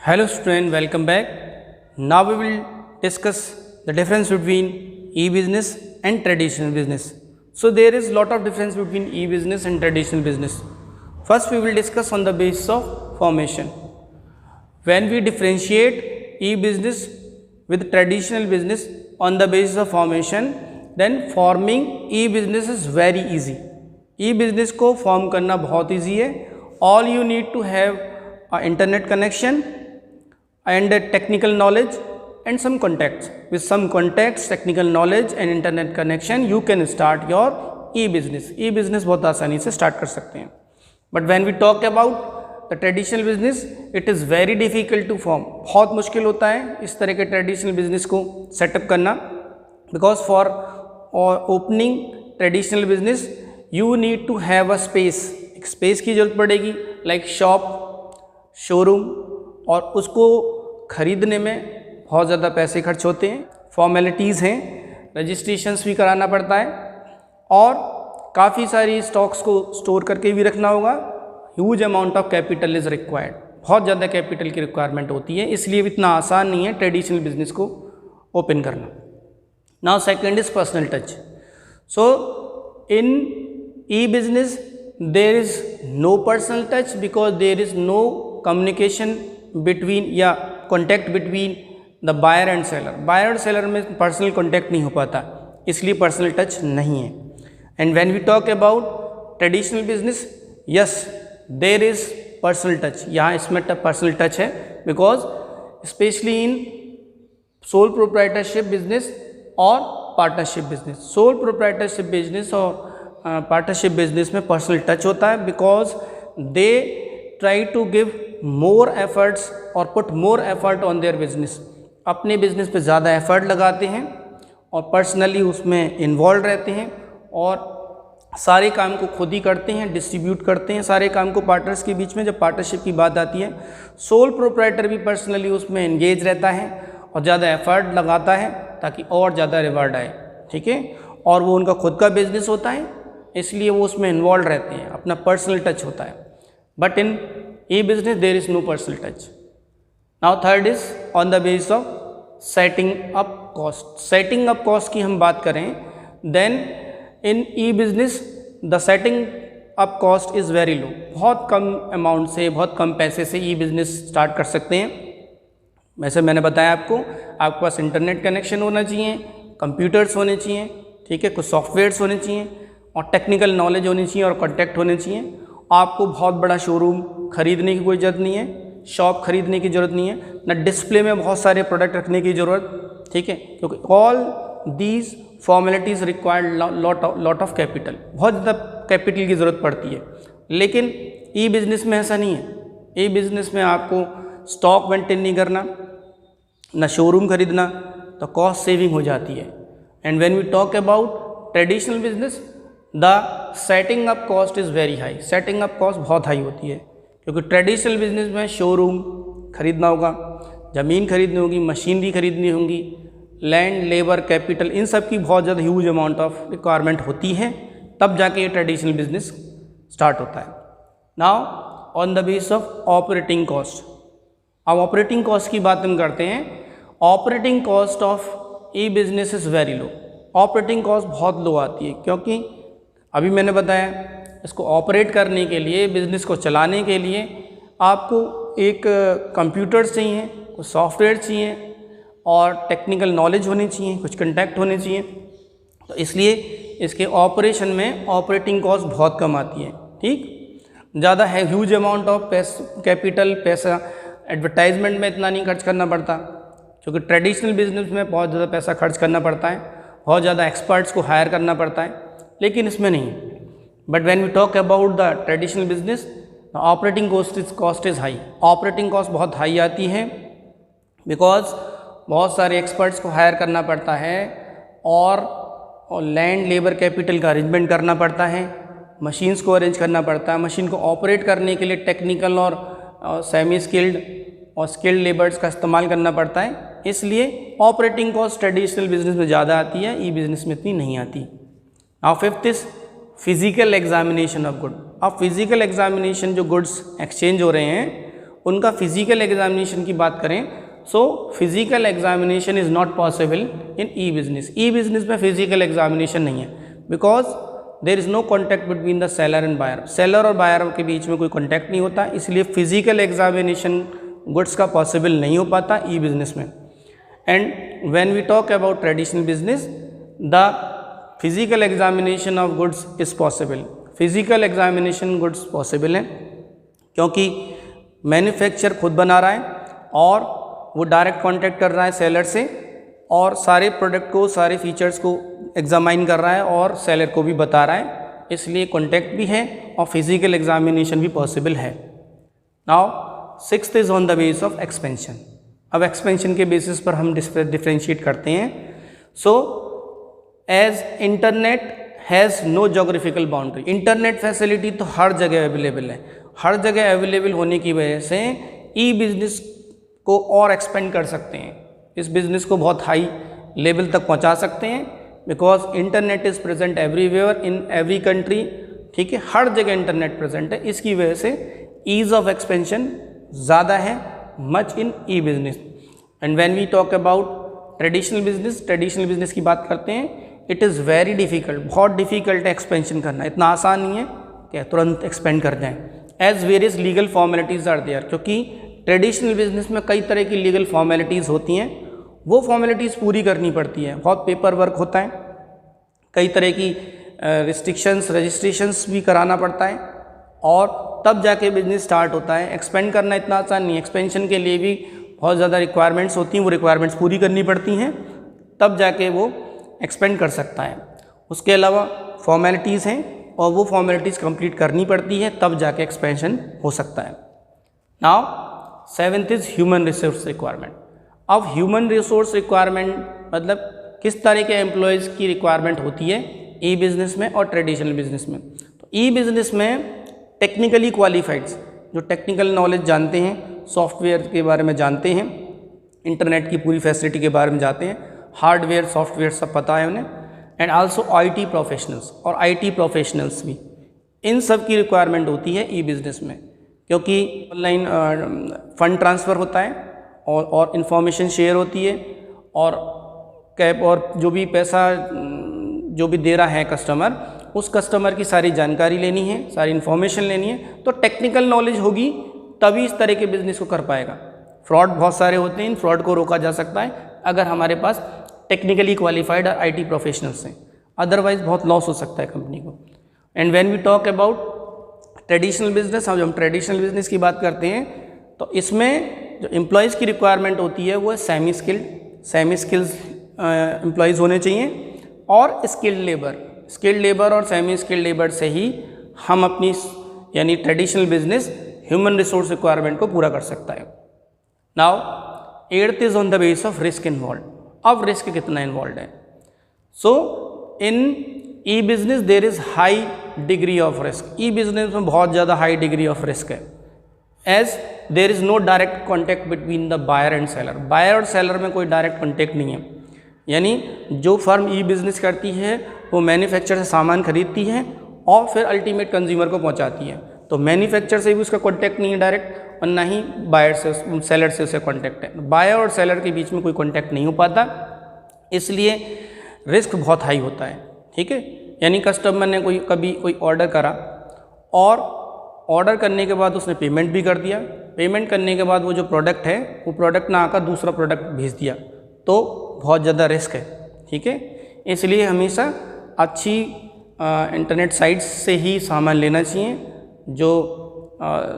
Hello student, welcome back. Now we will discuss the difference between e-business and traditional business. So there is lot of difference between e-business and traditional business. First we will discuss on the basis of formation. When we differentiate e-business with traditional business on the basis of formation, then forming e-business is very easy. E-business को form करना बहुत easy है. All you need to have an internet connection and technical knowledge and some contacts. With some contacts, technical knowledge and internet connection, you can start your e-business. E-business बहुत आसानी से start कर सकते हैं. But when we talk about the traditional business, it is very difficult to form. बहुत मुश्किल होता है इस तरह के traditional business को setup करना, because for opening traditional business, you need to have a space. एक space की जरूरत पड़ेगी, like shop, showroom, और उसको ख़रीदने में बहुत ज़्यादा पैसे खर्च होते हैं. फॉर्मेलिटीज़ हैं, रजिस्ट्रेशंस भी कराना पड़ता है और काफ़ी सारी स्टॉक्स को स्टोर करके भी रखना होगा. Huge amount of capital is required. बहुत ज़्यादा कैपिटल की रिक्वायरमेंट होती है, इसलिए इतना आसान नहीं है ट्रेडिशनल बिजनेस को ओपन करना. Now second is personal touch. So in e business there is no personal touch because there is no communication between या contact between the buyer and seller. Buyer और सेलर में personal contact नहीं हो पाता, इसलिए personal touch नहीं है. And when we talk about traditional business, yes there is personal touch. यहाँ इसमें पर्सनल टच है because specially in soul proprietorship business और partnership business. Sole proprietorship business और पार्टनरशिप बिजनेस में पर्सनल टच होता है because they try to give more efforts और put more effort on their business. अपने बिजनेस पे ज़्यादा एफर्ट लगाते हैं और पर्सनली उसमें इन्वॉल्व रहते हैं और सारे काम को खुद ही करते हैं, डिस्ट्रीब्यूट करते हैं सारे काम को पार्टनर्स के बीच में. जब पार्टनरशिप की बात आती है, सोल प्रोप्राइटर भी पर्सनली उसमें एंगेज रहता है और ज़्यादा एफर्ट लगाता है ताकि और ज़्यादा रिवार्ड आए. ठीक है, और वो उनका खुद का बिजनेस होता है, इसलिए वो उसमें इन्वॉल्व रहते हैं, अपना पर्सनल टच होता है. But in e-business there is no personal touch. Now third is on the basis of setting up cost. Setting up cost की हम बात करें, then in e-business the setting up cost is very low. बहुत कम amount से, बहुत कम पैसे से e-business start कर सकते हैं. वैसे मैंने बताया आपको पास इंटरनेट कनेक्शन होना चाहिए, कंप्यूटर्स होने चाहिए, ठीक है, कुछ सॉफ्टवेयर्स होने चाहिए और टेक्निकल नॉलेज होनी चाहिए और कॉन्टैक्ट होने चाहिए. आपको बहुत बड़ा शोरूम खरीदने की कोई ज़रूरत नहीं है, शॉप खरीदने की ज़रूरत नहीं है, ना डिस्प्ले में बहुत सारे प्रोडक्ट रखने की ज़रूरत. ठीक है, क्योंकि all these formalities required lot of capital. बहुत ज़्यादा कैपिटल की ज़रूरत पड़ती है. लेकिन ई बिज़नेस में ऐसा नहीं है. ई बिज़नेस में आपको स्टॉक मेंटेन नहीं करना, ना शोरूम खरीदना, तो कॉस्ट सेविंग हो जाती है. And when we talk about traditional business, the setting up cost is very high. Setting up cost बहुत हाई होती है क्योंकि ट्रेडिशनल बिजनेस में शोरूम खरीदना होगा, ज़मीन खरीदनी होगी, मशीनरी खरीदनी होगी, लैंड, लेबर, कैपिटल, इन सब की बहुत ज़्यादा ह्यूज अमाउंट ऑफ रिक्वायरमेंट होती है, तब जाके ये ट्रेडिशनल बिजनेस स्टार्ट होता है. Now on the base of operating cost. अब ऑपरेटिंग कॉस्ट की बात हम करते हैं. Operating cost of E business is very low. Operating cost बहुत लो आती है क्योंकि अभी मैंने बताया इसको ऑपरेट करने के लिए, बिज़नेस को चलाने के लिए आपको एक कंप्यूटर चाहिए, कुछ सॉफ्टवेयर चाहिए और टेक्निकल नॉलेज होनी चाहिए, कुछ कंटैक्ट होने चाहिए. तो इसलिए इसके ऑपरेशन में ऑपरेटिंग कॉस्ट बहुत कम आती है. ठीक, ज़्यादा है ह्यूज अमाउंट ऑफ कैपिटल, पैसा एडवर्टाइजमेंट में इतना नहीं खर्च करना पड़ता क्योंकि ट्रेडिशनल बिजनेस में बहुत ज़्यादा पैसा खर्च करना पड़ता है, बहुत ज़्यादा एक्सपर्ट्स को हायर करना पड़ता है, लेकिन इसमें नहीं. But when we talk about the traditional business, operating cost is high. Operating cost बहुत हाई आती है बिकॉज बहुत सारे एक्सपर्ट्स को हायर करना पड़ता है और लैंड, लेबर, कैपिटल का अरेंजमेंट करना पड़ता है, मशीन्स को अरेंज करना पड़ता है. मशीन को ऑपरेट करने के लिए टेक्निकल और सेमी स्किल्ड और स्किल्ड लेबर्स का इस्तेमाल करना पड़ता है. इसलिए ऑपरेटिंग कॉस्ट ट्रेडिशनल बिजनेस में ज़्यादा आती है, ई बिजनेस में इतनी नहीं आती. Now fifth is physical examination of good. अब फिजिकल एग्जामिनेशन जो गुड्स एक्सचेंज हो रहे हैं उनका फिजिकल एग्जामिनेशन की बात करें, so physical examination is not possible in e business. E business में फिजिकल एग्जामिनेशन नहीं है, because there is no contact between the seller and buyer. Seller और बायर के बीच में कोई कॉन्टैक्ट नहीं होता, इसलिए फिजिकल एग्जामिनेशन गुड्स का पॉसिबल नहीं हो पाता ई बिजनेस में। And when we talk about traditional business, the physical examination of goods is possible. Physical examination goods possible है क्योंकि मैन्युफैक्चर खुद बना रहा है और वो डायरेक्ट कांटेक्ट कर रहा है सेलर से और सारे प्रोडक्ट को, सारे फीचर्स को एग्जामाइन कर रहा है और सेलर को भी बता रहा है, इसलिए कांटेक्ट भी है और फिजिकल एग्जामिनेशन भी पॉसिबल है। Now sixth is on the base of expansion. अब एक्सपेंशन के बेसिस पर हम डिफ्रेंशिएट करते हैं। So as internet has no geographical boundary, internet facility तो हर जगह अवेलेबल है। हर जगह अवेलेबल होने की वजह से ई बिजनेस को और एक्सपेंड कर सकते हैं, इस बिज़नेस को बहुत हाई लेवल तक पहुंचा सकते हैं, because internet is present everywhere in every country. ठीक है, हर जगह इंटरनेट प्रेजेंट है, इसकी वजह से ईज़ ऑफ एक्सपेंशन ज़्यादा है much in e business. And when we talk about traditional business, traditional business की बात करते हैं, इट इज़ वेरी डिफ़िकल्ट, बहुत डिफ़िकल्ट है एक्सपेंशन करना, इतना आसान नहीं है कि तुरंत एक्सपेंड कर जाएँ। As various legal formalities are there, क्योंकि ट्रेडिशनल बिजनेस में कई तरह की लीगल फॉर्मेलिटीज़ होती हैं, वो फॉर्मेलिटीज़ पूरी करनी पड़ती है, बहुत पेपर वर्क होता है, कई तरह की रिस्ट्रिक्शंस, रजिस्ट्रेशंस भी कराना पड़ता है और तब जाके बिजनेस स्टार्ट होता है। एक्सपेंड करना इतना आसान नहीं है, एक्सपेंशन के लिए भी बहुत ज़्यादा रिक्वायरमेंट्स होती हैं, वो रिक्वायरमेंट्स पूरी करनी पड़ती हैं, तब जाके वो एक्सपेंड कर सकता है। उसके अलावा फॉर्मेलिटीज़ हैं और वो फॉर्मेलिटीज़ कंप्लीट करनी पड़ती है, तब जाके एक्सपेंशन हो सकता है। Now seventh is human resource requirement. अब ह्यूमन रिसोर्स रिक्वायरमेंट मतलब किस तरह के एम्प्लॉयज़ की रिक्वायरमेंट होती है ई बिज़नेस में और ट्रेडिशनल बिज़नेस में। तो ई बिज़नेस में टेक्निकली क्वालिफाइड्स, जो टेक्निकल नॉलेज जानते हैं, सॉफ्टवेयर के बारे में जानते हैं, इंटरनेट की पूरी फैसिलिटी के बारे में जानते हैं, हार्डवेयर सॉफ्टवेयर सब पता है उन्हें, एंड आल्सो आईटी प्रोफेशनल्स और आईटी प्रोफेशनल्स भी, इन सब की रिक्वायरमेंट होती है ई बिज़नेस में, क्योंकि ऑनलाइन फंड ट्रांसफ़र होता है और इन्फॉर्मेशन शेयर होती है और कैब और जो भी पैसा जो भी दे रहा है कस्टमर, उस कस्टमर की सारी जानकारी लेनी है, सारी इन्फॉर्मेशन लेनी है, तो टेक्निकल नॉलेज होगी तभी इस तरह के बिज़नेस को कर पाएगा। फ्रॉड बहुत सारे होते हैं, इन फ्रॉड को रोका जा सकता है अगर हमारे पास टेक्निकली क्वालिफाइड और आईटी प्रोफेशनल्स हैं, अदरवाइज बहुत लॉस हो सकता है कंपनी को। And when we talk about traditional business, जब हम ट्रेडिशनल बिजनेस की बात करते हैं तो इसमें जो एम्प्लॉयज़ की रिक्वायरमेंट होती है वो है सेमी स्किल्स एम्प्लॉयज़ होने चाहिए और स्किल्ड लेबर और सेमी स्किल्ड लेबर से ही हम अपनी यानी traditional business human resource requirement को पूरा कर सकता है। Now eighth is on the base of risk involve. अब रिस्क कितना इन्वॉल्व है? So in e business there is high degree of risk. E business में बहुत ज़्यादा हाई डिग्री ऑफ रिस्क है, as there is no direct contact between the buyer and seller. Buyer और seller में कोई direct contact नहीं है, यानी जो फर्म ई बिज़नेस करती है वो मैन्युफैक्चर से सामान खरीदती है और फिर अल्टीमेट कंज्यूमर को पहुंचाती है, तो मैन्युफैक्चर से भी उसका कॉन्टैक्ट नहीं है डायरेक्ट, और ना ही बायर से, सेलर से उससे कॉन्टैक्ट है। बायर और सेलर के बीच में कोई कॉन्टैक्ट नहीं हो पाता, इसलिए रिस्क बहुत हाई होता है। ठीक है, यानी कस्टमर ने कभी कोई ऑर्डर करा और ऑर्डर करने के बाद उसने पेमेंट भी कर दिया, पेमेंट करने के बाद वो जो प्रोडक्ट है वो प्रोडक्ट ना आकर दूसरा प्रोडक्ट भेज दिया, तो बहुत ज़्यादा रिस्क है। ठीक है, इसलिए हमेशा अच्छी इंटरनेट साइट्स से ही सामान लेना चाहिए, जो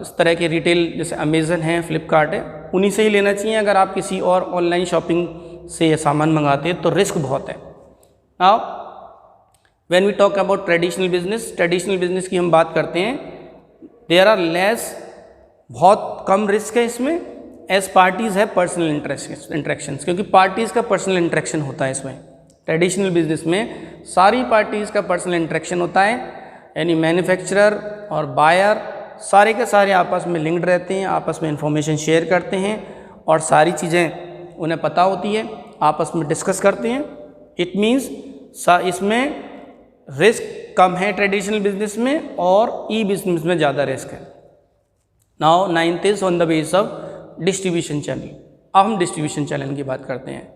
इस तरह के रिटेल जैसे अमेज़न है, फ्लिपकार्ट है, उन्हीं से ही लेना चाहिए। अगर आप किसी और ऑनलाइन शॉपिंग से ये सामान मंगाते हैं तो रिस्क बहुत है। Now when we talk about traditional business की हम बात करते हैं, देयर आर लेस, बहुत कम रिस्क है इसमें, एज पार्टीज़ है पर्सनल इंटरेक्शंस, क्योंकि पार्टीज़ का पर्सनल इंटरेक्शन होता है इसमें। ट्रेडिशनल बिजनेस में सारी पार्टीज़ का पर्सनल इंटरेक्शन होता है, यानी मैन्युफैक्चरर और बायर सारे के सारे आपस में लिंक्ड रहते हैं, आपस में इंफॉर्मेशन शेयर करते हैं और सारी चीज़ें उन्हें पता होती है, आपस में डिस्कस करते हैं। इट मीन्स इसमें रिस्क कम है ट्रेडिशनल बिजनेस में और ई बिजनेस में ज़्यादा रिस्क है। Now ninth is on the base of distribution channel. अब हम डिस्ट्रीब्यूशन चैनल की बात करते हैं।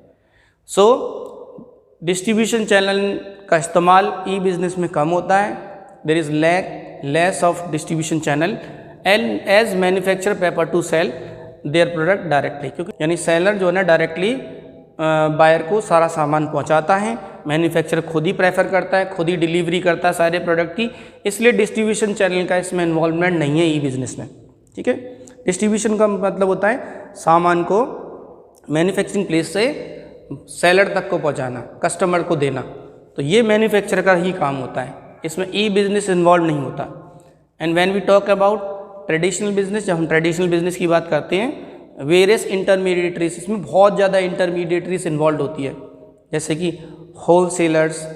सो डिस्ट्रीब्यूशन चैनल का इस्तेमाल ई बिज़नेस में कम होता है। There is less of distribution channel and as manufacturer prefer to sell their product directly, क्योंकि यानी सेलर जो है ना डायरेक्टली बायर को सारा सामान पहुंचाता है, मैन्युफैक्चरर खुद ही प्रेफर करता है, खुद ही डिलीवरी करता है सारे प्रोडक्ट की, इसलिए डिस्ट्रीब्यूशन चैनल का इसमें इन्वॉल्वमेंट नहीं है ई बिज़नेस में। ठीक है, डिस्ट्रीब्यूशन का मतलब होता है सामान को मैन्युफैक्चरिंग प्लेस से सेलर तक को पहुंचाना, कस्टमर को देना, तो ये मैन्युफैक्चरर का ही काम होता है, इसमें ई बिज़नेस इन्वॉल्व नहीं होता। And when we talk about traditional business, जब हम ट्रेडिशनल बिजनेस की बात करते हैं, वेरियस इंटरमीडिएटरीज, इसमें बहुत ज़्यादा इंटरमीडिएटरीज इन्वॉल्व होती है, जैसे कि होलसेलर्स,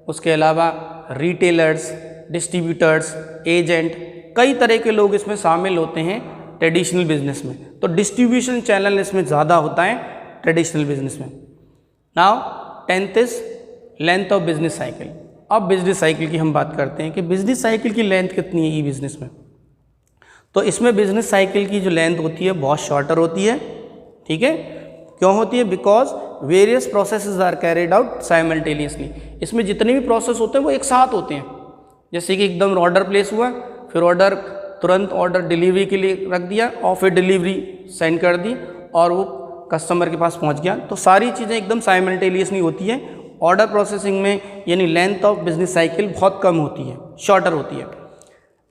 उसके अलावा रिटेलर्स, डिस्ट्रीब्यूटर्स, एजेंट, कई तरह के लोग इसमें शामिल होते हैं ट्रेडिशनल बिजनेस में। तो डिस्ट्रीब्यूशन चैनल इसमें ज़्यादा होता है ट्रेडिशनल बिजनेस में। Now 10th is length of business cycle. अब बिजनेस साइकिल की हम बात करते हैं कि बिजनेस साइकिल की लेंथ कितनी है ई बिजनेस में। तो इसमें बिजनेस साइकिल की जो लेंथ होती है बहुत शॉर्टर होती है। ठीक है, क्यों होती है? Because various processes are carried out simultaneously. इसमें जितने भी प्रोसेस होते हैं वो एक साथ होते हैं। जैसे कि एकदम ऑर्डर प्लेस हुआ, फिर ऑर्डर तुरंत ऑर्डर डिलीवरी के लिए रख दिया और फिर डिलीवरी सेंड कर दी और वो कस्टमर के पास पहुंच गया। तो सारी चीज़ें एकदम साइमल्टेनियसली होती है। ऑर्डर प्रोसेसिंग में यानी लेंथ ऑफ बिजनेस साइकिल बहुत कम होती है, शॉर्टर होती है।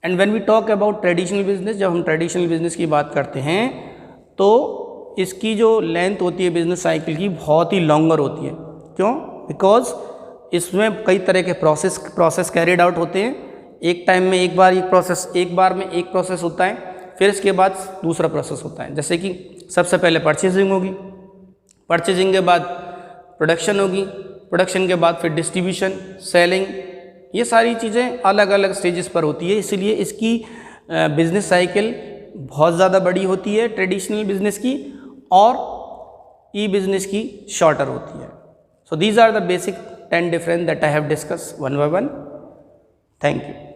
And when we talk about traditional business, जब हम ट्रेडिशनल बिजनेस की बात करते हैं तो इसकी जो लेंथ होती है बिजनेस साइकिल की बहुत ही लॉन्गर होती है। क्यों? बिकॉज इसमें कई तरह के प्रोसेस कैरिड आउट होते हैं। एक टाइम में एक बार में एक प्रोसेस होता है, फिर इसके बाद दूसरा प्रोसेस होता है। जैसे कि सबसे पहले परचेजिंग होगी, परचेजिंग के बाद प्रोडक्शन होगी, प्रोडक्शन के बाद फिर डिस्ट्रीब्यूशन, सेलिंग, ये सारी चीज़ें अलग अलग स्टेजेस पर होती है। इसीलिए इसकी बिजनेस साइकिल बहुत ज़्यादा बड़ी होती है ट्रेडिशनल बिजनेस की, और ई बिजनेस की शॉर्टर होती है। So these are the basic 10 difference that I have discuss one by one. Thank you.